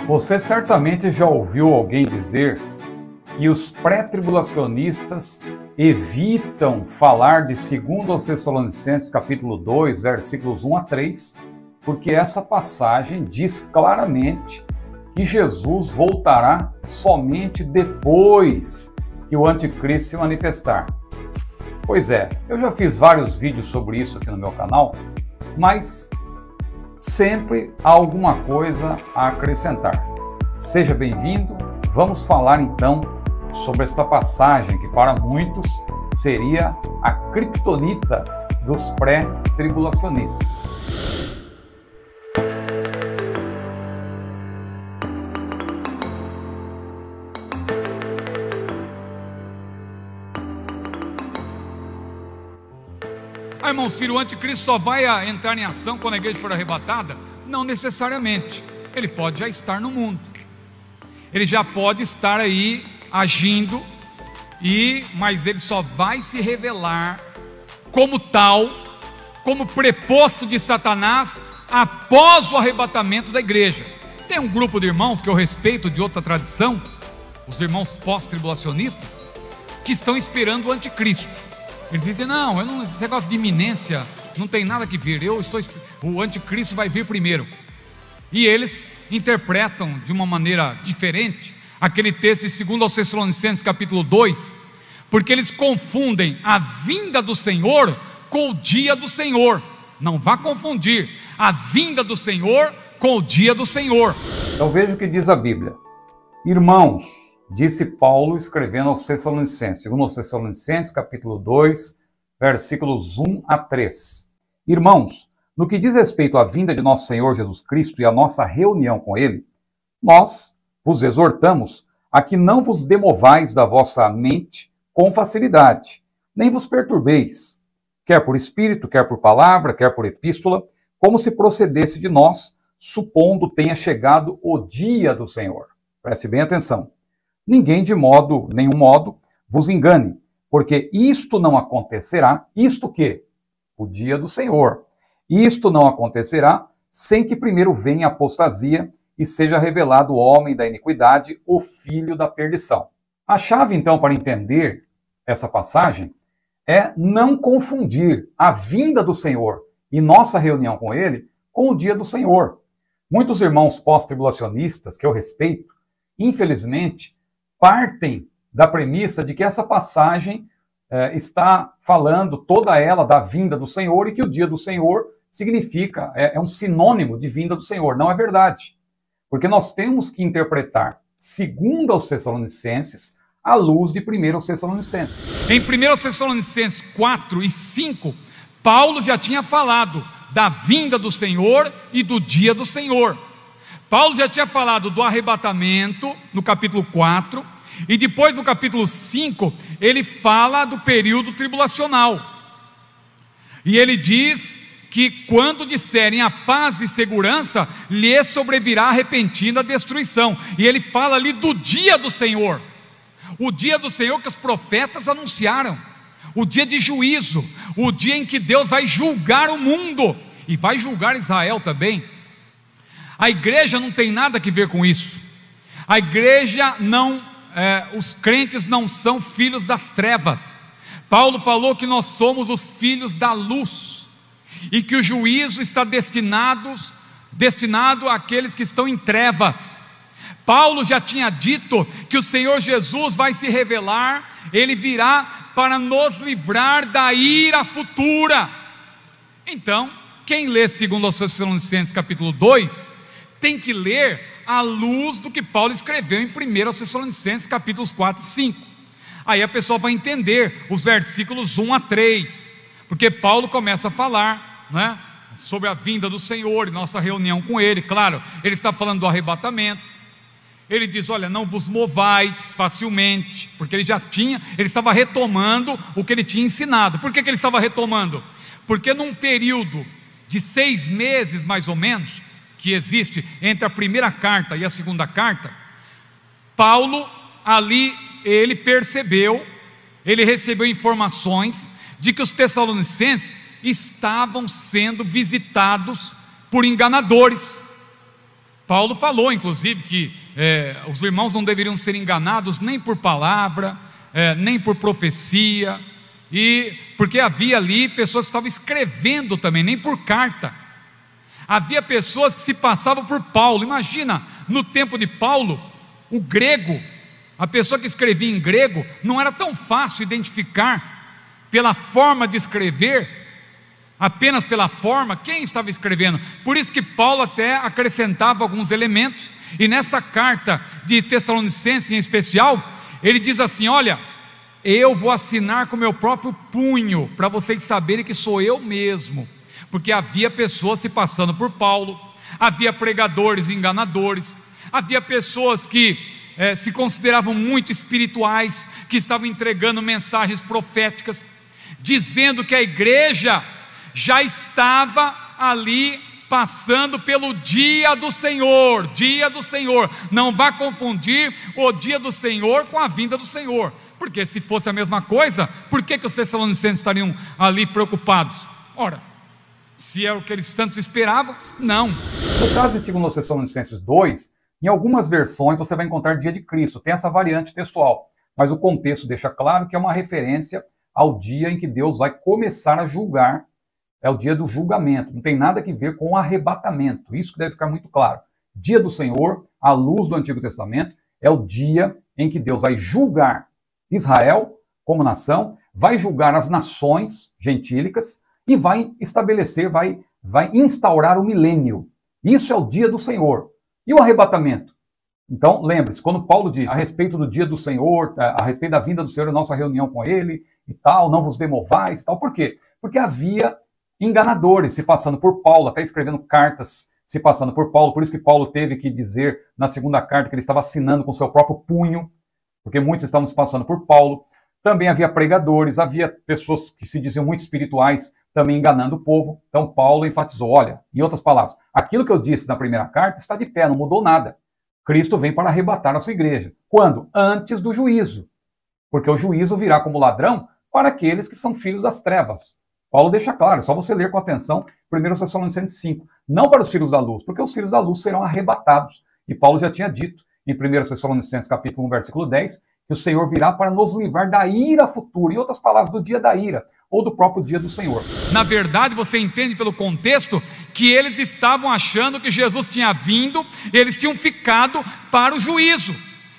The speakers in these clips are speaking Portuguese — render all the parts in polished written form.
Você certamente já ouviu alguém dizer que os pré-tribulacionistas evitam falar de 2 Tessalonicenses capítulo 2, versículos 1 a 3, porque essa passagem diz claramente que Jesus voltará somente depois que o anticristo se manifestar. Pois é, eu já fiz vários vídeos sobre isso aqui no meu canal, mas sempre há alguma coisa a acrescentar. Seja bem-vindo, vamos falar então sobre esta passagem que para muitos seria a criptonita dos pré-tribulacionistas. Irmão Ciro, o anticristo só vai entrar em ação quando a igreja for arrebatada? Não necessariamente. Ele pode já estar no mundo. Ele já pode estar aí agindo, mas ele só vai se revelar como tal, como preposto de Satanás, após o arrebatamento da igreja. Tem um grupo de irmãos que eu respeito de outra tradição, os irmãos pós-tribulacionistas, que estão esperando o anticristo. Eles dizem, esse negócio de iminência não tem nada que ver, o anticristo vai vir primeiro. E eles interpretam de uma maneira diferente aquele texto de 2 Tessalonicenses capítulo 2, porque eles confundem a vinda do Senhor com o dia do Senhor. Não vá confundir a vinda do Senhor com o dia do Senhor. Então veja o que diz a Bíblia. Irmãos, disse Paulo escrevendo aos Tessalonicenses, 2 Tessalonicenses capítulo 2, versículos 1 a 3. Irmãos, no que diz respeito à vinda de nosso Senhor Jesus Cristo e à nossa reunião com Ele, nós vos exortamos a que não vos demovais da vossa mente com facilidade, nem vos perturbeis, quer por espírito, quer por palavra, quer por epístola, como se procedesse de nós, supondo tenha chegado o dia do Senhor. Preste bem atenção. Ninguém de nenhum modo vos engane, porque isto não acontecerá, isto que? O dia do Senhor. Isto não acontecerá sem que primeiro venha a apostasia e seja revelado o homem da iniquidade, o filho da perdição. A chave, então, para entender essa passagem é não confundir a vinda do Senhor e nossa reunião com Ele com o dia do Senhor. Muitos irmãos pós-tribulacionistas, que eu respeito, infelizmente, partem da premissa de que essa passagem está falando toda ela da vinda do Senhor e que o dia do Senhor significa, é um sinônimo de vinda do Senhor. Não é verdade. Porque nós temos que interpretar 2 Tessalonicenses à luz de 1 Tessalonicenses. Em 1 Tessalonicenses 4 e 5, Paulo já tinha falado da vinda do Senhor e do dia do Senhor. Paulo já tinha falado do arrebatamento no capítulo 4, e depois no capítulo 5, ele fala do período tribulacional. E ele diz que quando disserem a paz e segurança, lhes sobrevirá repentina destruição. E ele fala ali do dia do Senhor. O dia do Senhor que os profetas anunciaram. O dia de juízo. O dia em que Deus vai julgar o mundo. E vai julgar Israel também. A igreja não tem nada a ver com isso. A igreja os crentes não são filhos das trevas. Paulo falou que nós somos os filhos da luz. E que o juízo está destinado àqueles que estão em trevas. Paulo já tinha dito que o Senhor Jesus vai se revelar, Ele virá para nos livrar da ira futura. Então, quem lê 2 Tessalonicenses capítulo 2, tem que ler à luz do que Paulo escreveu em 1 Tessalonicenses capítulos 4 e 5. Aí a pessoa vai entender os versículos 1 a 3, porque Paulo começa a falar sobre a vinda do Senhor e nossa reunião com Ele. Claro, ele está falando do arrebatamento. Ele diz, olha, não vos movais facilmente, porque ele estava retomando o que ele tinha ensinado. Por que ele estava retomando? Porque num período de 6 meses mais ou menos, que existe entre a primeira carta e a segunda carta, Paulo ali, ele recebeu informações de que os tessalonicenses estavam sendo visitados por enganadores. Paulo falou, inclusive, que os irmãos não deveriam ser enganados nem por palavra, nem por profecia, e porque havia ali pessoas que estavam escrevendo também, nem por carta. Havia pessoas que se passavam por Paulo. Imagina, no tempo de Paulo, o grego, a pessoa que escrevia em grego, não era tão fácil identificar pela forma de escrever, apenas pela forma, quem estava escrevendo. Por isso que Paulo até acrescentava alguns elementos, e nessa carta de Tessalonicenses em especial, ele diz assim: olha, eu vou assinar com meu próprio punho, para vocês saberem que sou eu mesmo. Porque havia pessoas se passando por Paulo, havia pregadores enganadores, havia pessoas que se consideravam muito espirituais, que estavam entregando mensagens proféticas, dizendo que a igreja já estava ali passando pelo dia do Senhor. Dia do Senhor, não vá confundir o dia do Senhor com a vinda do Senhor, porque se fosse a mesma coisa, por que os tessalonicenses estariam ali preocupados? Ora, se é o que eles tanto esperavam, não. No caso de 2 Tessalonicenses 2, em algumas versões você vai encontrar dia de Cristo, tem essa variante textual, mas o contexto deixa claro que é uma referência ao dia em que Deus vai começar a julgar, é o dia do julgamento, não tem nada a ver com o arrebatamento, isso que deve ficar muito claro. Dia do Senhor, à luz do Antigo Testamento, é o dia em que Deus vai julgar Israel como nação, vai julgar as nações gentílicas, e vai estabelecer, vai instaurar o milênio. Isso é o dia do Senhor. E o arrebatamento? Então, lembre-se, quando Paulo diz a respeito do dia do Senhor, a respeito da vinda do Senhor, a nossa reunião com Ele e tal, não vos demovais e tal, por quê? Porque havia enganadores se passando por Paulo, até escrevendo cartas se passando por Paulo, por isso que Paulo teve que dizer na segunda carta que ele estava assinando com seu próprio punho, porque muitos estavam se passando por Paulo. Também havia pregadores, havia pessoas que se diziam muito espirituais, também enganando o povo. Então Paulo enfatizou, olha, em outras palavras, aquilo que eu disse na primeira carta está de pé, não mudou nada. Cristo vem para arrebatar a sua igreja. Quando? Antes do juízo. Porque o juízo virá como ladrão para aqueles que são filhos das trevas. Paulo deixa claro, é só você ler com atenção 1 Tessalonicenses 5. Não para os filhos da luz, porque os filhos da luz serão arrebatados. E Paulo já tinha dito em 1 Tessalonicenses capítulo 1, versículo 10, que o Senhor virá para nos livrar da ira futura, em outras palavras, do dia da ira, ou do próprio dia do Senhor. Na verdade, você entende pelo contexto que eles estavam achando que Jesus tinha vindo, eles tinham ficado para o juízo.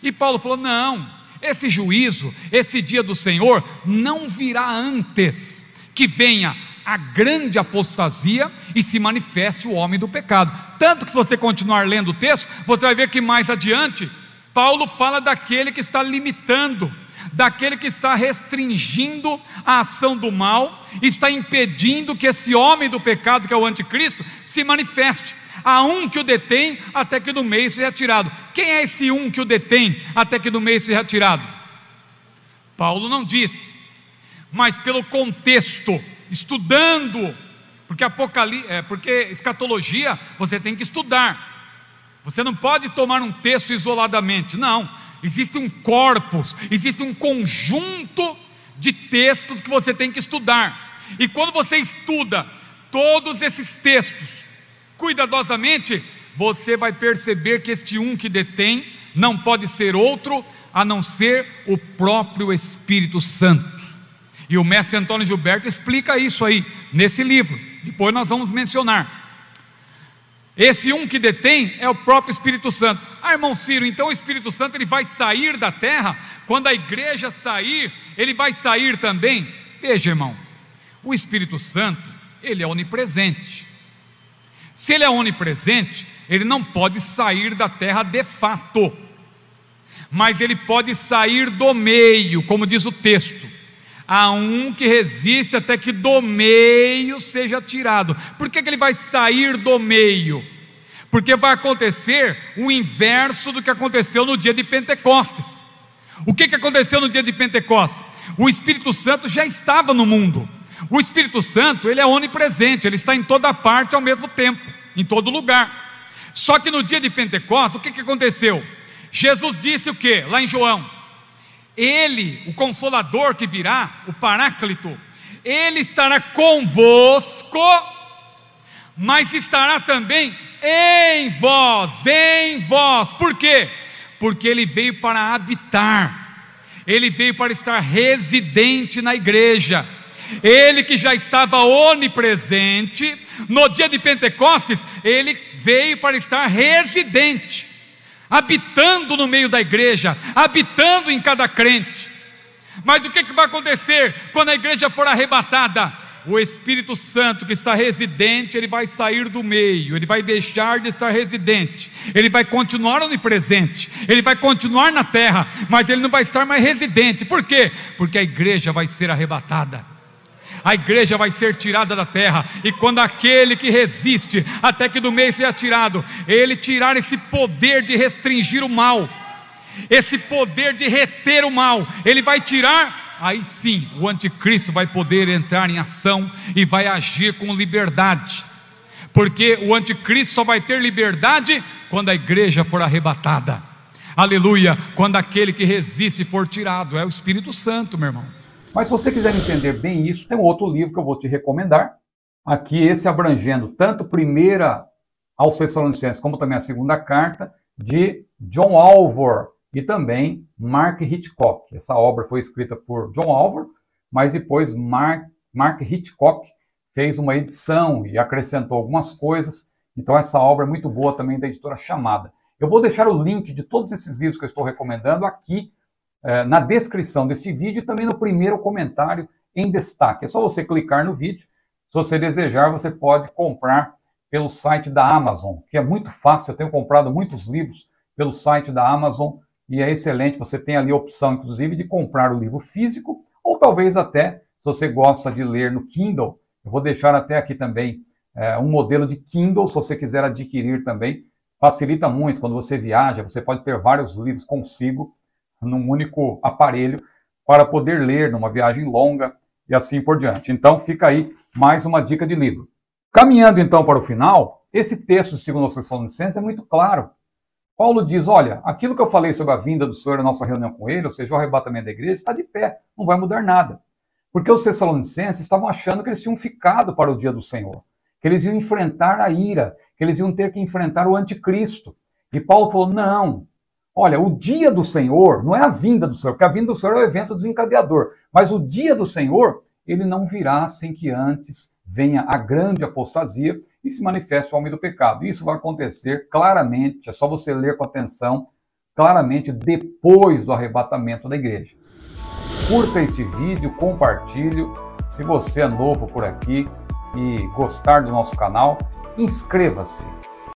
E Paulo falou, não, esse juízo, esse dia do Senhor, não virá antes que venha a grande apostasia e se manifeste o homem do pecado. Tanto que se você continuar lendo o texto, você vai ver que mais adiante, Paulo fala daquele que está limitando, daquele que está restringindo a ação do mal, está impedindo que esse homem do pecado, que é o anticristo, se manifeste. Há um que o detém até que do meio seja tirado. Quem é esse um que o detém até que do meio seja tirado? Paulo não diz, mas pelo contexto, estudando, porque escatologia você tem que estudar. Você não pode tomar um texto isoladamente, não. Existe um corpus, existe um conjunto de textos que você tem que estudar. E quando você estuda todos esses textos cuidadosamente, você vai perceber que este um que detém não pode ser outro a não ser o próprio Espírito Santo. E o mestre Antônio Gilberto explica isso aí nesse livro, depois nós vamos mencionar. Esse um que detém é o próprio Espírito Santo. Irmão Ciro, então o Espírito Santo ele vai sair da terra? Quando a igreja sair, ele vai sair também? Veja, irmão, o Espírito Santo, ele é onipresente. Se ele é onipresente, ele não pode sair da terra de fato, mas ele pode sair do meio, como diz o texto. Há um que resiste até que do meio seja tirado. Por que ele vai sair do meio? Porque vai acontecer o inverso do que aconteceu no dia de Pentecostes. O que aconteceu no dia de Pentecostes? O Espírito Santo já estava no mundo. O Espírito Santo, ele é onipresente, ele está em toda parte ao mesmo tempo, em todo lugar. Só que no dia de Pentecostes, o que aconteceu? Jesus disse o que? Lá em João, Ele, o Consolador que virá, o Paráclito, Ele estará convosco, mas estará também em vós, em vós. Por quê? Porque ele veio para habitar, ele veio para estar residente na igreja. Ele que já estava onipresente, no dia de Pentecostes, ele veio para estar residente, habitando no meio da igreja, habitando em cada crente. Mas o que vai acontecer quando a igreja for arrebatada? O Espírito Santo que está residente, ele vai sair do meio, ele vai deixar de estar residente, ele vai continuar onipresente, ele vai continuar na terra, mas ele não vai estar mais residente. Por quê? Porque a igreja vai ser arrebatada. A igreja vai ser tirada da terra, e quando aquele que resiste até que do meio seja tirado, ele tirar esse poder de restringir o mal, esse poder de reter o mal, ele vai tirar, aí sim o anticristo vai poder entrar em ação e vai agir com liberdade, porque o anticristo só vai ter liberdade quando a igreja for arrebatada. Aleluia! Quando aquele que resiste for tirado, é o Espírito Santo, meu irmão. Mas se você quiser entender bem isso, tem um outro livro que eu vou te recomendar. Aqui esse abrangendo tanto primeira aos Tessalonicenses, como também a segunda carta, de John Alvor e também Mark Hitchcock. Essa obra foi escrita por John Alvor, mas depois Mark Hitchcock fez uma edição e acrescentou algumas coisas. Então essa obra é muito boa também, da editora Chamada. Eu vou deixar o link de todos esses livros que eu estou recomendando aqui na descrição deste vídeo e também no primeiro comentário em destaque. É só você clicar no vídeo. Se você desejar, você pode comprar pelo site da Amazon, que é muito fácil. Eu tenho comprado muitos livros pelo site da Amazon e é excelente. Você tem ali a opção, inclusive, de comprar o livro físico, ou talvez até, se você gosta de ler no Kindle, eu vou deixar até aqui também um modelo de Kindle, se você quiser adquirir também. Facilita muito quando você viaja, você pode ter vários livros consigo, num único aparelho, para poder ler numa viagem longa e assim por diante. Então fica aí mais uma dica de livro. Caminhando então para o final, esse texto de 2 Tessalonicenses é muito claro. Paulo diz, olha, aquilo que eu falei sobre a vinda do Senhor, a nossa reunião com ele, ou seja, o arrebatamento da igreja, está de pé, não vai mudar nada. Porque os Tessalonicenses estavam achando que eles tinham ficado para o dia do Senhor, que eles iam enfrentar a ira, que eles iam ter que enfrentar o anticristo. E Paulo falou, não, olha, o dia do Senhor não é a vinda do Senhor, porque a vinda do Senhor é o evento desencadeador, mas o dia do Senhor, ele não virá sem que antes venha a grande apostasia e se manifeste o homem do pecado. Isso vai acontecer claramente, é só você ler com atenção, claramente depois do arrebatamento da igreja. Curta este vídeo, compartilhe. Se você é novo por aqui e gostar do nosso canal, inscreva-se.